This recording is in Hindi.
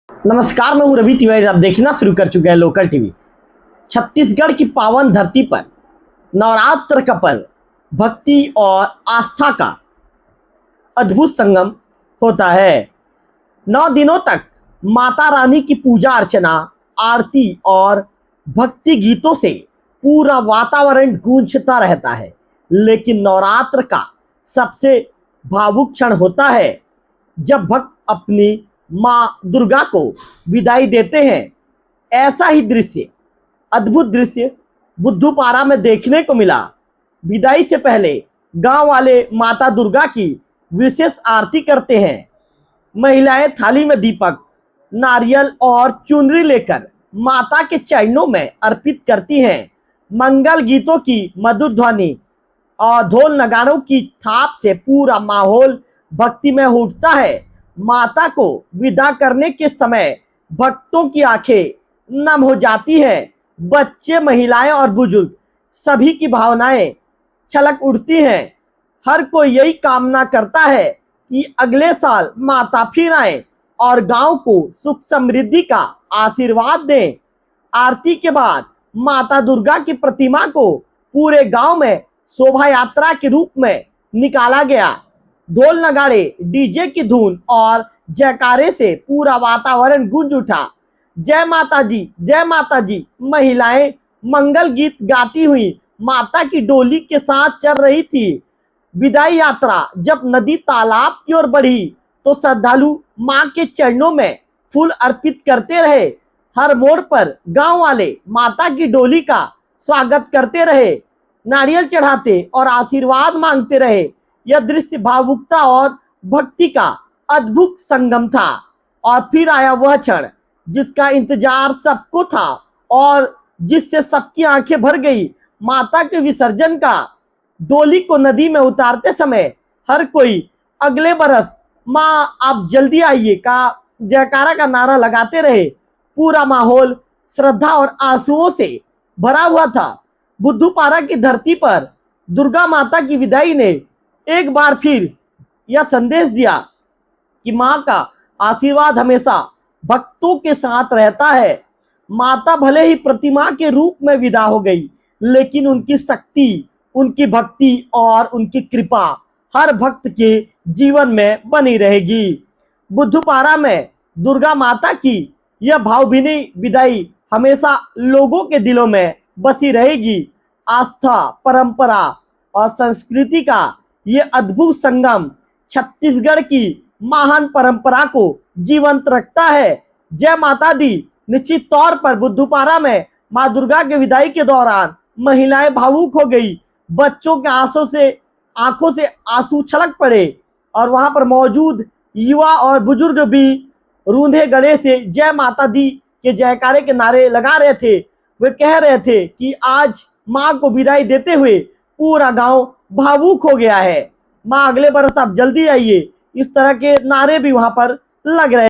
नमस्कार, मैं हूं रवि तिवारी। आप देखना शुरू कर चुके हैं लोकल टीवी। छत्तीसगढ़ की पावन धरती पर नवरात्र का पर्व भक्ति और आस्था का अद्भुत संगम होता है। 9 दिनों तक माता रानी की पूजा अर्चना, आरती और भक्ति गीतों से पूरा वातावरण गूंजता रहता है। लेकिन नवरात्र का सबसे भावुक क्षण होता है जब भक्त अपनी माँ दुर्गा को विदाई देते हैं। ऐसा ही दृश्य, अद्भुत दृश्य बुद्धूपारा में देखने को मिला। विदाई से पहले गांव वाले माता दुर्गा की विशेष आरती करते हैं। महिलाएं थाली में दीपक, नारियल और चुनरी लेकर माता के चरणों में अर्पित करती हैं। मंगल गीतों की मधुर ध्वनि और ढोल नगाड़ों की थाप से पूरा माहौल भक्तिमय उठता है। माता को विदा करने के समय भक्तों की आंखें नम हो जाती हैं। बच्चे, महिलाएं और बुजुर्ग सभी की भावनाएं छलक उठती हैं। हर कोई यही कामना करता है कि अगले साल माता फिर आए और गांव को सुख समृद्धि का आशीर्वाद दें। आरती के बाद माता दुर्गा की प्रतिमा को पूरे गांव में शोभा यात्रा के रूप में निकाला गया। ढोल नगाड़े, डीजे की धुन और जयकारे से पूरा वातावरण गूंज उठा। जय माता जी, जय माता जी। महिलाएं मंगल गीत गाती हुई माता की डोली के साथ चल रही थी। विदाई यात्रा जब नदी तालाब की ओर बढ़ी तो श्रद्धालु मां के चरणों में फूल अर्पित करते रहे। हर मोड़ पर गांव वाले माता की डोली का स्वागत करते रहे, नारियल चढ़ाते और आशीर्वाद मांगते रहे। यह दृश्य भावुकता और भक्ति का अद्भुत संगम था। और फिर आया वह क्षण जिसका इंतजार सबको था और जिससे सबकी आंखें भर गई। माता के विसर्जन का। डोली को नदी में उतारते समय हर कोई अगले बरस माँ आप जल्दी आइए का जयकारा का नारा लगाते रहे। पूरा माहौल श्रद्धा और आंसुओं से भरा हुआ था। बुद्धूपारा की धरती पर दुर्गा माता की विदाई ने एक बार फिर यह संदेश दिया कि मां का आशीर्वाद हमेशा भक्तों के साथ रहता है। माता भले ही प्रतिमा के रूप में विदा हो गई, लेकिन उनकी शक्ति, उनकी भक्ति और उनकी कृपा हर भक्त के जीवन में बनी रहेगी। बुद्धूपारा में दुर्गा माता की यह भावभीनी विदाई हमेशा लोगों के दिलों में बसी रहेगी। आस्था, परंपरा और संस्कृति का ये अद्भुत संगम छत्तीसगढ़ की महान परंपरा को जीवंत रखता है। जय माता दी। निश्चित तौर पर बुद्धूपारा में मां दुर्गा के विदाई के दौरान महिलाएं भावुक हो गई। बच्चों के आंखों से आंसू छलक पड़े और वहां पर मौजूद युवा और बुजुर्ग भी रूंधे गले से जय माता दी के जयकारे के नारे लगा रहे थे। वे कह रहे थे कि आज मां को विदाई देते हुए पूरा गांव भावुक हो गया है। मां अगले बरस आप जल्दी आइए, इस तरह के नारे भी वहां पर लग रहे